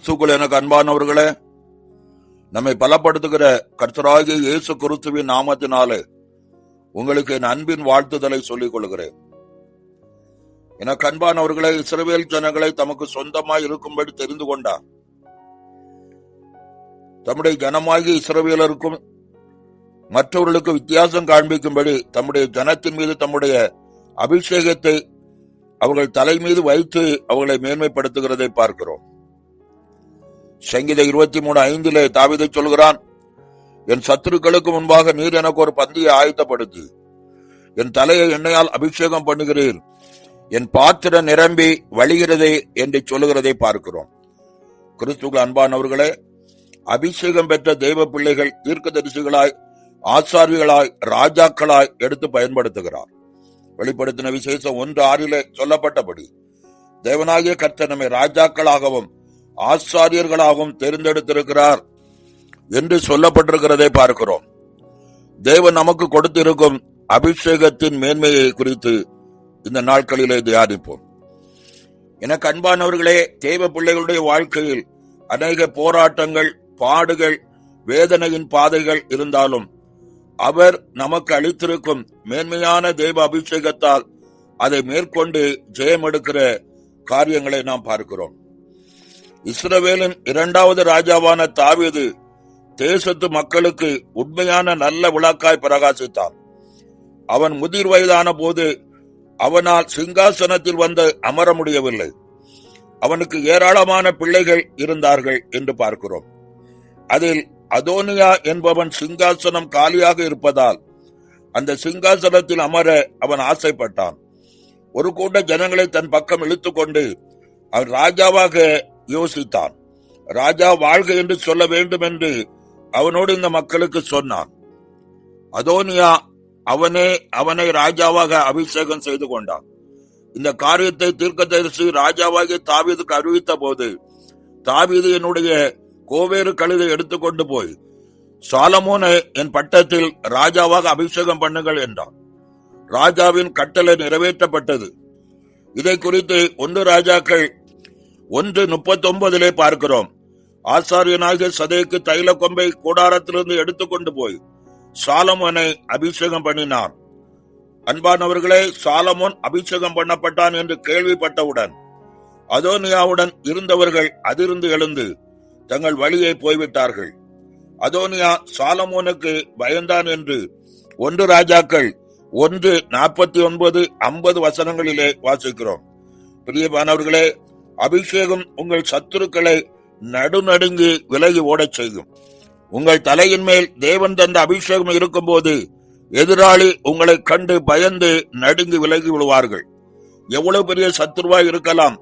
கிறிஸ்துக்குள் எனக்கு அன்பானவர்களே, நம்மை பலப்படுத்துகிற கர்த்தராகிய இயேசு கிறிஸ்துவின் நாமத்தினாலே உங்களுக்கு என் அன்பின் வாழ்த்துதலை சொல்லிக் கொள்கிறேன். எனக்கு அன்பானவர்களே, இஸ்ரவேல் ஜனங்களை தமக்கு சொந்தமாய் இருக்கும்படி தெரிந்து கொண்டார். தம்முடைய ஜனமாகிய இஸ்ரவேலருக்கும் மற்றவர்களுக்கு வித்தியாசம் காண்பிக்கும்படி தம்முடைய ஜனத்தின் மீது தம்முடைய அபிஷேகத்தை அவர்கள் தலை மீது வைத்து அவர்களை மேன்மைப்படுத்துகிறதை பார்க்கிறோம். சங்கீதம் 23:5 தாவீது சொல்கிறான், என் சத்துருக்களுக்கு முன்பாக நீர் எனக்கு ஒரு பந்தியை ஆயத்தப்படுத்தி என் தலையை எண்ணெயால் அபிஷேகம் பண்ணுகிறீர், என் பாத்திரம் நிரம்பி வழிகிறதே என்று சொல்லுகிறதை பார்க்கிறோம். கிறிஸ்துவுக்கு அன்பானவர்களே, அபிஷேகம் பெற்ற தெய்வ பிள்ளைகள் தீர்க்கதரிசிகளாய், ஆசாரிகளாய், ராஜாக்களாய் எடுத்து பயன்படுத்துகிறார். வெளிப்படுத்தின விசேஷம் 1:6 சொல்லப்பட்டபடி தேவனாகிய கர்த்தர் நம்மை ராஜாக்களாகவும் ஆசாரியர்களாகவும் தேர்ந்தெடுத்திருக்கிறார் என்று சொல்லப்பட்டிருக்கிறதை பார்க்கிறோம். தேவன் நமக்கு கொடுத்திருக்கும் அபிஷேகத்தின் மேன்மையை குறித்து இந்த நாட்களிலே தியானிப்போம். எனக்கு அன்பானவர்களே, தேவ பிள்ளைகளுடைய வாழ்க்கையில் அநேக போராட்டங்கள், பாடுகள், வேதனையின் பாதைகள் இருந்தாலும் அவர் நமக்கு அளித்திருக்கும் மேன்மையான தேவ அபிஷேகத்தால் அதை மேற்கொண்டு ஜெயம் எடுக்கிற காரியங்களை நாம் பார்க்கிறோம். இஸ்ரவேலின் 2வது ராஜாவான தாவீது தேசத்து மக்களுக்கு உண்மையான நல்ல விளக்காய் பிரகாசித்தான். அவன் முதிர் வயதான போது அவனால் சிங்காசனத்தில் வந்து அமர முடியவில்லை. அவனுக்கு ஏராளமான பிள்ளைகள் இருந்தார்கள் என்று பார்க்கிறோம். அதில் அதோனியா என்பவன் சிங்காசனம் காலியாக இருப்பதால் அந்த சிங்காசனத்தில் அமர அவன் ஆசைப்பட்டான். ஒரு கூட்ட ஜனங்களை தன் பக்கம் இழுத்துக் கொண்டு அவன் ராஜாவாக யோசித்தான். ராஜா வாழ்க என்று சொல்ல வேண்டும் என்று அவனோடு இந்த மக்களுக்கு சொன்னான். அதோனியா அவனை ராஜாவாக அபிஷேகம் செய்து கொண்டான். இந்த காரியத்தை தீர்க்கதரிசி ராஜாவாகிய தாவீதுக்கு அறிவித்த போது, தாவீது என்னுடைய கோவேறு கழுதை எடுத்துக்கொண்டு போய் சாலமோனை என் பட்டத்தில் ராஜாவாக அபிஷேகம் பண்ணுங்கள் என்றான். ராஜாவின் கட்டளை நிறைவேற்றப்பட்டது. இதை குறித்து 1 ராஜாக்கள் 1:39 பார்க்கிறோம். ஆசாரியனாகிய சதேக்கு தைல கொம்பை கூடாரத்திலிருந்து எடுத்துக்கொண்டு போய் சாலமோனை அபிஷேகம் பண்ணினார். அன்பானவர்களே, சாலமோன் அபிஷேகம் பண்ணப்பட்டான் என்று கேள்விப்பட்டவுடன் அதோனியாவுடன் இருந்தவர்கள் அதிர்ந்து எழுந்து தங்கள் வழியை போய்விட்டார்கள். அதோனியா சாலமோனுக்கு பயந்தான் என்று 1 ராஜாக்கள் 1:49-50 வாசிக்கிறோம். பிரியமானவர்களே, அபிஷேகம் உங்கள் சத்துருக்களை நடுநடுங்கி விலகி ஓடச் செய்யும். உங்கள் தலையின் மேல் தேவன் தந்த அபிஷேகம் இருக்கும் போது எதிராளி உங்களை கண்டு பயந்து நடுங்கி விலகி விடுவார்கள். எவ்வளவு பெரிய சத்துருவாய் இருக்கலாம்,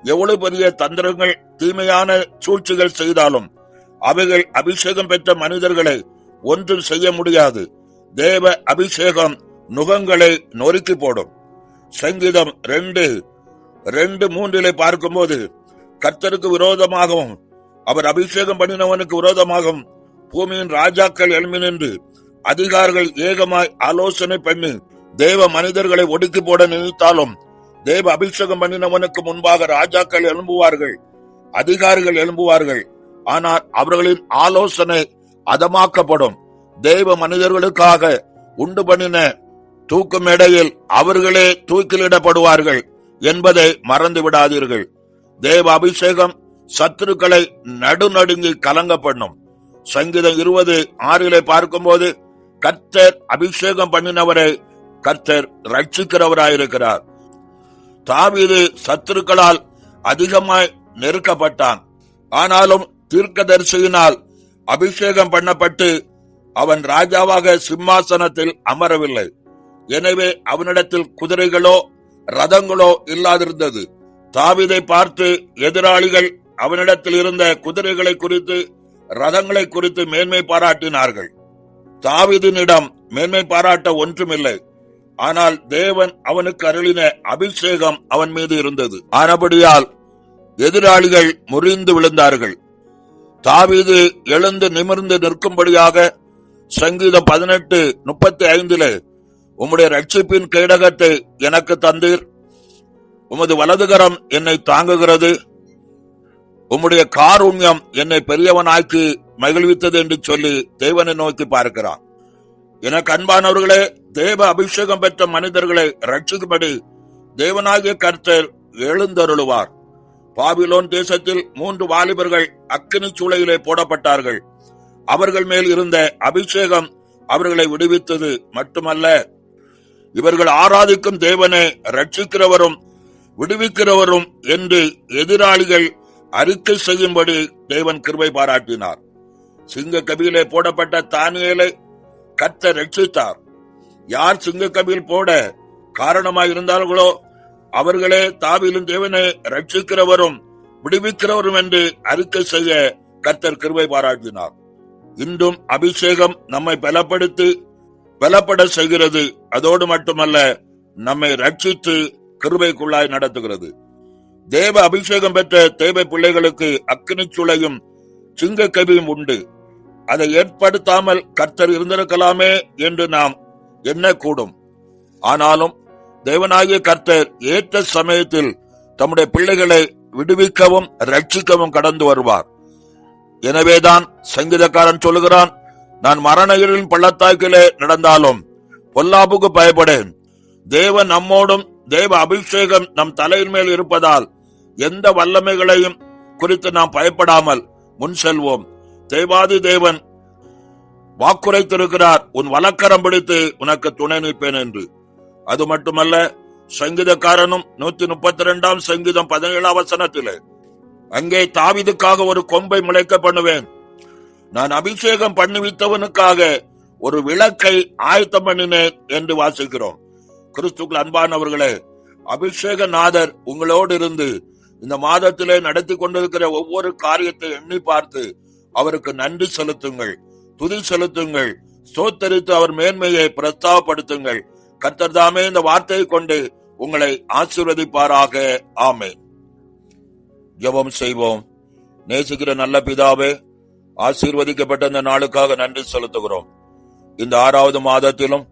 எவ்வளவு பெரிய தந்திரங்கள், தீமையான சூழ்ச்சிகள் செய்தாலும் அவைகள் அபிஷேகம் பெற்ற மனிதர்களை ஒன்றும் செய்ய முடியாது. தேவ அபிஷேகம் நுகங்களை நொறுக்கி போடும். சங்கீதம் 2:3 பார்க்கும்போது, கர்த்தருக்கு விரோதமாகவும் அவர் அபிஷேகம் பண்ணினவனுக்கு விரோதமாகவும் பூமியின் ராஜாக்கள் எழும்பி நின்று அதிகாரிகள் ஏகமாய் ஆலோசனை பண்ணி தேவ மனிதர்களை ஒடுக்கி போட நினைத்தாலும் தேவ அபிஷேகம் பண்ணினவனுக்கு முன்பாக ராஜாக்கள் எழும்புவார்கள், அதிகாரிகள் எழும்புவார்கள். ஆனால் அவர்களின் ஆலோசனை அதமாக்கப்படும். தேவ மனிதர்களுக்காக உண்டு பண்ணின தூக்கு மேடையில் அவர்களே தூக்கிலிடப்படுவார்கள் என்பதை மறந்து விடாதீர்கள். தேவ அபிஷேகம் சத்துருக்களை நடுநடுங்கி கலங்க பண்ணும். சங்கீதம் 20:6 பார்க்கும்போது, கர்த்தர் அபிஷேகம் பண்ணினவரை கர்த்தர் ரட்சிக்கிறவராயிருக்கிறார். தாவீது சத்துருக்களால் அதிகமாய் நெருக்கப்பட்டான். ஆனாலும் தீர்க்கதரிசியினால் அபிஷேகம் பண்ணப்பட்டு அவன் ராஜாவாக சிம்மாசனத்தில் அமரவில்லை. எனவே அவனிடத்தில் குதிரைகளோ ரதங்களோ இல்லாதிருந்தது. தாவீதை பார்த்து எதிராளிகள் அவனிடத்தில் இருந்த குதிரைகளை குறித்து, ரதங்களை குறித்து மேன்மை பாராட்டினார்கள். தாவீதினிடம் மேன்மை பாராட்ட ஒன்றுமில்லை. ஆனால் தேவன் அவனுக்கு அருளின அபிஷேகம் அவன் மீது இருந்தது. ஆனபடியால் எதிராளிகள் முறிந்து விழுந்தார்கள். தாவீது எழுந்து நிமிர்ந்து நிற்கும்படியாக சங்கீதம் 18:35 உம்முடைய ரட்சிப்பின் கேடகத்தை எனக்கு தந்தீர், உமது வலதுகரம் என்னை தாங்குகிறது, உம்முடைய காருண்யம் என்னை பெரியவனாக்கி மகிழ்வித்தது என்று சொல்லி தேவனை நோக்கி பார்க்கிறான். எனக்கு அன்பானவர்களே, தேவ அபிஷேகம் பெற்ற மனிதர்களை ரட்சிக்கும்படி தேவனாகிய கர்த்தர் எழுந்தருளுவார். பாபிலோன் தேசத்தில் 3 வாலிபர்கள் அக்கினி சூளையிலே போடப்பட்டார்கள். அவர்கள் மேல் இருந்த அபிஷேகம் அவர்களை விடுவித்தது மட்டுமல்ல, இவர்கள் ஆராதிக்கும் தேவனை ரட்சிக்கிறவரும் விடுவிக்கிறவரும் என்று எதிராளிகள் அறிக்கை செய்யும்படி தேவன் கிருபை பாராட்டினார். சிங்க கபியிலே போடப்பட்ட தானியேலை கர்த்தர் ரட்சித்தார். யார் சிங்க கபியில் போட காரணமாயிருந்தார்களோ அவர்களே தாவீதின் தேவனை ரட்சிக்கிறவரும் விடுவிக்கிறவரும் என்று அறிக்கை செய்ய கர்த்தர் கிருபை பாராட்டினார். இன்றும் அபிஷேகம் நம்மை பலப்பட செய்கிறது. அதோடு மட்டுமல்ல, நம்மை ரட்சித்து கிருபைக்குள்ளாய் நடத்துகிறது. தேவ அபிஷேகம் பெற்ற தேவ பிள்ளைகளுக்கு அக்கினி சூளையும் சிங்க கபியும் உண்டு. அதை ஏற்படுத்தாமல் கர்த்தர் இருந்திருக்கலாமே என்று நாம் எண்ணக்கூடும். ஆனாலும் தேவனாகிய கர்த்தர் ஏற்ற சமயத்தில் தம்முடைய பிள்ளைகளை விடுவிக்கவும் ரட்சிக்கவும் கடந்து வருவார். எனவேதான் சங்கீதக்காரன் சொல்லுகிறான், நான் மரண இருளின் பள்ளத்தாக்கிலே நடந்தாலும் பொல்லாப்புக்கு பயப்படேன். தேவன் நம்மோடும் தேவ அபிஷேகம் நம் தலையின் மேல் இருப்பதால் எந்த வல்லமைகளையும் குறித்து நாம் பயப்படாமல் முன் செல்வோம். தேவாதி தேவன் வாக்குரைத்திருக்கிறார், உன் வலக்கரம் பிடித்து உனக்கு துணை நிற்பேன் என்று. அது மட்டுமல்ல, சங்கீதக்காரனும் 132 சங்கீதம் 17 வசனத்திலே, அங்கே தாவீதுக்காக ஒரு கொம்பை முளைக்க பண்ணுவேன், நான் அபிஷேகம் பண்ணுவித்தவனுக்காக ஒரு விளக்கை ஆயத்தம் பண்ணினேன் என்று வாசிக்கிறோம். கிறிஸ்துவுக்குள் அன்பானவர்களே, அபிஷேக நாதர் உங்களோடு இருந்து இந்த மாதத்திலே நடத்தி கொண்டிருக்கிற ஒவ்வொரு காரியத்தை எண்ணி பார்த்து அவருக்கு நன்றி செலுத்துங்கள், துதி செலுத்துங்கள், ஸ்தோத்தரித்து அவர் மேன்மையை பிரஸ்தாபப்படுத்துங்கள். கர்த்தர் தாமே இந்த வார்த்தையை கொண்டு உங்களை ஆசீர்வதிப்பாராக. ஆமென். ஜெபம் செய்வோம். நேசிக்கிற நல்ல பிதாவே, ஆசீர்வதிக்கப்பட்ட இந்த நாளுக்காக நன்றி செலுத்துகிறோம். இந்த 6வது மாதத்திலும்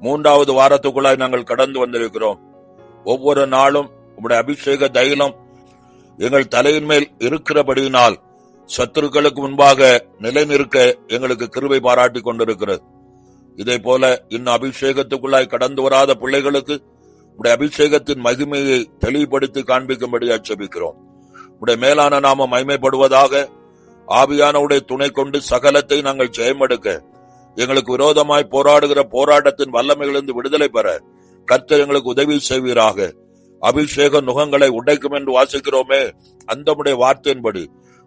3வது வாரத்துக்குள்ளாய் நாங்கள் கடந்து வந்திருக்கிறோம். ஒவ்வொரு நாளும் உங்களுடைய அபிஷேக தைலம் எங்கள் தலையின் மேல் இருக்கிறபடியினால் சத்துருக்களுக்கு முன்பாக நிலை நிற்க எங்களுக்கு கிருபை பாராட்டி கொண்டிருக்கிறது. இதே போல இன்னும் அபிஷேகத்துக்குள்ளாய் கடந்து வராத பிள்ளைகளுக்கு உடைய அபிஷேகத்தின் மகிமையை தெளிவுபடுத்தி காண்பிக்கும்படி ஜெபிக்கிறோம். உடைய மேலான நாமம் மகிமைப்படுவதாக. ஆவியானவருடைய துணை கொண்டு சகலத்தை நாங்கள் ஜெயமெடுக்க, எங்களுக்கு விரோதமாய் போராடுகிற போராட்டத்தின் வல்லமைகளிலிருந்து விடுதலை பெற கர்த்தர் எங்களுக்கு உதவி செய்வீராக. அபிஷேக நுகங்களை உடைக்கும் என்று வாசிக்கிறோமே, அந்த வார்த்தையின்படி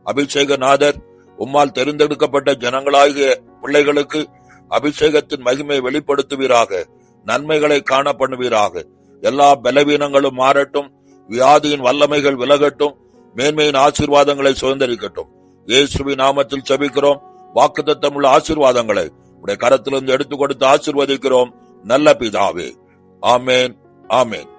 அபிஷேகநாதர் உம்மால் தெரிந்தெடுக்கப்பட்ட ஜனங்களாகிய பிள்ளைகளுக்கு அபிஷேகத்தின் மகிமை வெளிப்படுத்துவீராக. நன்மைகளை காண பண்ணுவீராக. எல்லா பலவீனங்களும் மாறட்டும், வியாதியின் வல்லமைகள் விலகட்டும், மேன்மையின் ஆசீர்வாதங்களை சுதந்திரிக்கட்டும். இயேசுவின் நாமத்தில் ஜெபிக்கிறோம். வாக்குத்தத்தம் உள்ள ஆசீர்வாதங்களை உடைய கரத்திலிருந்து எடுத்துக் கொடுத்து ஆசீர்வதிக்கிறோம் நல்ல பிதாவே. ஆமேன், ஆமேன்.